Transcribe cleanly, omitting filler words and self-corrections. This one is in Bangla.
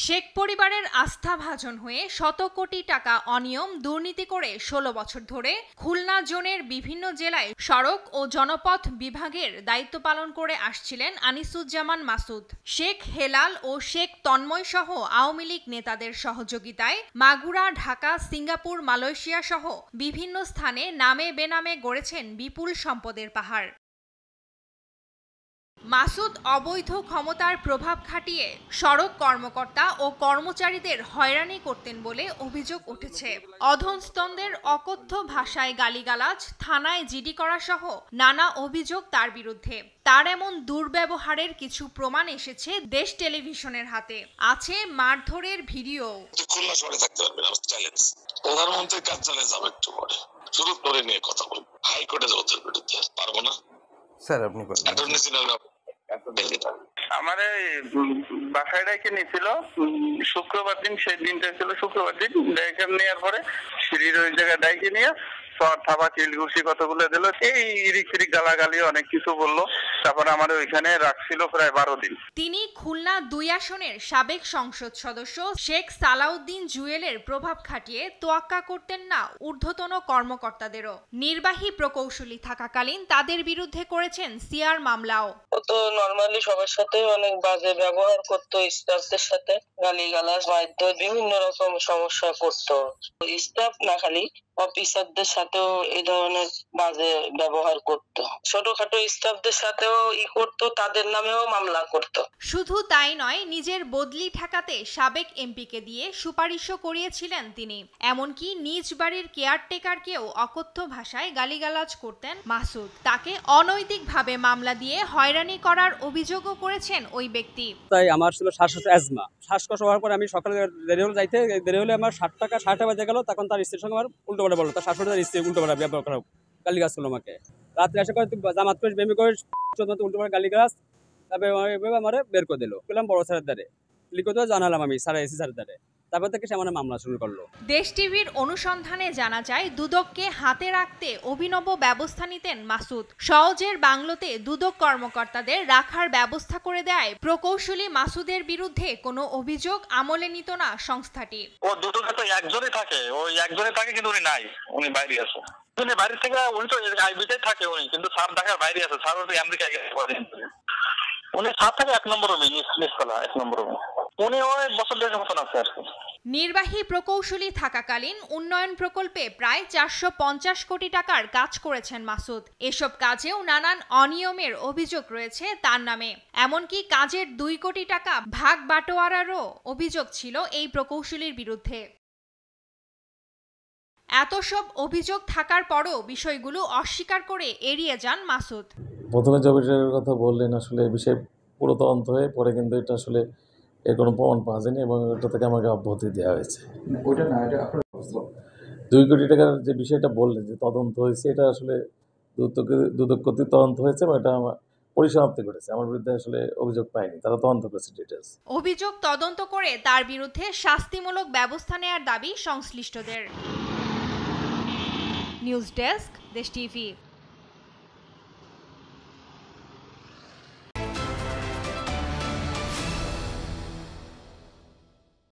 শেখ পরিবারের আস্থাভাজন হয়ে শত কোটি টাকা অনিয়ম দুর্নীতি করে ১৬ বছর ধরে খুলনা জোনের বিভিন্ন জেলায় সড়ক ও জনপথ বিভাগের দায়িত্ব পালন করে আসছিলেন আনিসুজ্জামান মাসুদ। শেখ হেলাল ও শেখ তন্ময় সহ আওয়ামী লীগ নেতাদের সহযোগিতায় মাগুরা, ঢাকা, সিঙ্গাপুর, মালয়েশিয়া সহ বিভিন্ন স্থানে নামে বেনামে গড়েছেন বিপুল সম্পদের পাহাড়। মাসুদ অবৈধ ক্ষমতার প্রভাব খাটিয়ে সড়ক কর্মকর্তা ও কর্মচারীদের হয়রানি করতেন বলে অভিযোগ উঠেছে। অধস্তনদের অকথ্য ভাষায় গালিগালাজ, থানায় জিডি করা সহ নানা অভিযোগ তার বিরুদ্ধে। তার এমন দুর্ব্যবহারের কিছু প্রমাণ এসেছে দেশ টেলিভিশনের হাতে। আছে মারধরের ভিডিও। খুলনা শহরে থাকতে পারবে না, চ্যালেঞ্জ। প্রধানমন্ত্রীর কার্যালয়ে যাবে একটু পরে, শুধু করে নিয়ে কথা বলবো। হাইকোর্টে যাবো তোর বিরুদ্ধে, পারবো না স্যার। আপনি অ্যাটর্নি জেনারেল আমার বাসায় ডেকে নিয়েছিল শুক্রবার দিন, সেই দিনটা ছিল শুক্রবার দিন। ডেকে নেওয়ার পরে সিঁড়ির ওই জায়গায় ডেকে নিয়ে থাবা চিলঘুষি কতগুলো দিল, এই ইরিক গালাগালি অনেক কিছু বললো। তারপরে আমার ওইখানে রাখছিল প্রায় 12 দিন। তিনি খুলনা ২ আসনের সাবেক সংসদ সদস্য শেখ সালাউদ্দিন জুয়েলের প্রভাব খাটিয়ে তোয়াক্কা করতেন না ঊর্ধ্বতন কর্মকর্তাদেরও। নির্বাহী প্রকৌশলী থাকাকালীন তাদের বিরুদ্ধে করেছেন সিআর মামলাও। তো নরমালি সবার সাথে অনেক বাজে ব্যবহার করতো, স্টাফদের সাথে গালিগালাজ, মারধর, বিভিন্ন রকম সমস্যা করতো। স্টাফ না খালি অফিসারদের সাথেও এই ধরনের বাজে ব্যবহার করতো। ছোটখাটো স্টাফদের সাথেও করতো, তাদের নামেও মামলা করতো। শুধু তাই নয়, নিজের বদলি ঠেকাতে সাবেক এমপিকে দিয়ে সুপারিশও করিয়েছিলেন তিনি। এমনকি নিজ বাড়ির কেয়ারটেকারকেও অকথ্য ভাষায় গালিগালাজ করতেন মাসুদ। তাকে অনৈতিকভাবে মামলা দিয়ে হয়রানি করার অভিযোগও করেছেন ওই ব্যক্তি। তাই আমার ছিল শ্বাসকষ্ট হওয়ার পরে আমি সকালে দেরি হলে আমার 60 টাকা বাজে গেল। তখন তার স্ত্রীর সঙ্গে আমার উল্টোপাল্টা বললো, তার শাশুড়ি তার স্ত্রী উল্টোপাল্টা ব্যবহার করা গালিগালাজ করলো আমাকে। রাত্রে আসা করে জামাত করে বেমি করে উল্টোপাল্টা গালিগালাজ, তারপরে আমার বের করে দিল। পেলাম বড় স্যারের দ্বারে লিখিত জানালাম আমি এসি স্যারের দ্বারে। তারপর থেকে সে আমার মামলা শুরু করলো। দেশ টিভির অনুসন্ধানে জানা যায়, দুদককে হাতে রাখতে অভিনব ব্যবস্থা নিতেন মাসুদ। সওজের বাংলোতে দুদক কর্মকর্তাদের রাখার ব্যবস্থা করে দেয় প্রকৌশলী মাসুদের বিরুদ্ধে কোনো অভিযোগ আমলে নিত না সংস্থাটি। ও দুদকে তো একজনই থাকে, ওই একজনই থাকে, কিন্তু উনি নাই, উনি বাইরে আছে। উনি বাইরে থেকে, উনি তো আইবিতে থাকে উনি, কিন্তু স্যার ঢাকার বাইরে আছে। স্যার ওই আমেরিকায় গেছে, উনি স্যার থাকে 1 নম্বর রুমে, নিচতলা 1 নম্বর রুমে। উনি ওই বছর 1.5 মতন আছে আর কি। নির্বাহী প্রকৌশলী থাকাকালীন উন্নয়ন প্রকল্পে প্রায় 450 কোটি টাকার কাজ করেছেন মাসুদ। এসব কাজেও নানান অনিয়মের অভিযোগ রয়েছে তার নামে। এমনকি কাজের 2 কোটি টাকা ভাগ বাটোয়ারারও অভিযোগ ছিল এই প্রকৌশলীর বিরুদ্ধে। এত সব অভিযোগ থাকার পরও বিষয়গুলো অস্বীকার করে এড়িয়ে যান মাসুদ। প্রথমে যে বিষয়ের কথা বললেন, আসলে এই বিষয়ে পুরো তদন্ত হয়ে পরে কিন্তু এটা আসলে এর কোনো প্রমাণ পাওয়া যায়নি এবং এটা থেকে আমাকে অব্যাহতি দেওয়া হয়েছে। 2 কোটি টাকার যে বিষয়টা বললেন যে তদন্ত হয়েছে, এটা আসলে দুদক কর্তৃক তদন্ত হয়েছে এবং এটা আমার পরিসমাপ্তি ঘটেছে। আমার বিরুদ্ধে আসলে অভিযোগ পাইনি, তারা তদন্ত করেছে ডিটেলস। অভিযোগ তদন্ত করে তার বিরুদ্ধে শাস্তিমূলক ব্যবস্থা নেওয়ার দাবি সংশ্লিষ্টদের। নিউজ ডেস্ক, দেশ টিভি।